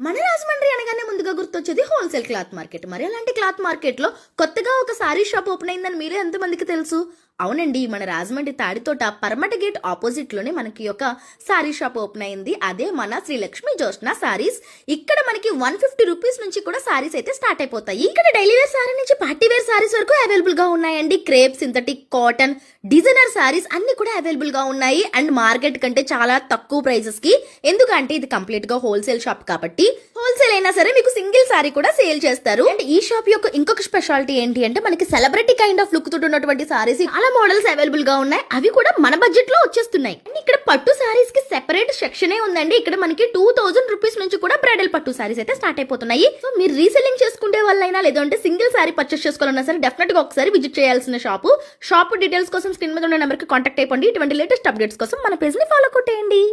మన రాజమండ్రి అనగానే ముందుగా గుర్తొచ్చేది హోల్సేల్ క్లాత్ మార్కెట్. మరి అలాంటి క్లాత్ మార్కెట్ లో కొత్తగా ఒక సారీ షాప్ ఓపెన్ అయిందని మీరే ఎంతమందికి తెలుసు? అవునండి, మన రాజమండ్రి తాడితోట పరమట గేట్ ఆపోజిట్ లోనే మనకి ఒక సారీ షాప్ ఓపెన్ అయింది. అదే మన శ్రీ లక్ష్మీ జోష్న సారీస్. ఇక్కడ మనకి 150 రూపీస్ నుంచి కూడా సారీస్ అయితే స్టార్ట్ అయిపోతాయి. ఇక్కడ డైలీ వేర్ సారీ నుంచి పార్టీ వేర్ సారీస్ వరకు అవైలబుల్ గా ఉన్నాయండి. Crepe, synthetic, cotton, designer saris అన్ని కూడా అవైలబుల్ గా ఉన్నాయి. అండ్ మార్కెట్ కంటే చాలా తక్కువ ప్రైజెస్ కి, ఎందుకంటే ఇది కంప్లీట్ గా హోల్సేల్ షాప్ కాబట్టి హోల్సేల్ అయినా సరే మీకు సింగిల్ సారీ కూడా సేల్ చేస్తారు. అండ్ ఈ షాప్ యొక్క ఇంకొక స్పెషాలిటీ ఏంటి అంటే మనకి సెలబ్రిటీ కైండ్ ఆఫ్ లుక్ తోటి ఉన్నటువంటి సారీస్ చాలా మోడల్స్ అవైలబుల్ గా ఉన్నాయి. అవి కూడా మన బడ్జెట్ లో వచ్చేస్తున్నాయి. అండ్ ఇక్కడ పట్టు సారీస్ కి సెపరేట్ సెక్షనే ఉందండి. ఇక్కడ మనకి 2000 రూపీస్ నుంచి కూడా బ్రైడల్ పట్టు సారీస్ అయితే స్టార్ట్ అయిపోతున్నాయి. సో మీరు రీసెల్లింగ్ చేసుకుంటే వాళ్ళైనా లేదంటే సింగిల్ సారీ పర్చేస్ చేసుకోవాలన్నా సరే డెఫినెట్ గా ఒకసారి విజిట్ చేయాల్సిన షాప్ డీటెయిల్స్ కోసం స్క్రీన్ మీద ఉన్న నెంబర్ కి కాంటాక్ట్ అయిపోండి. ఇటువంటి లేటెస్ట్ అప్డేట్స్ కోసం మన పేజ్ ని ఫాలో కొట్టేయండి.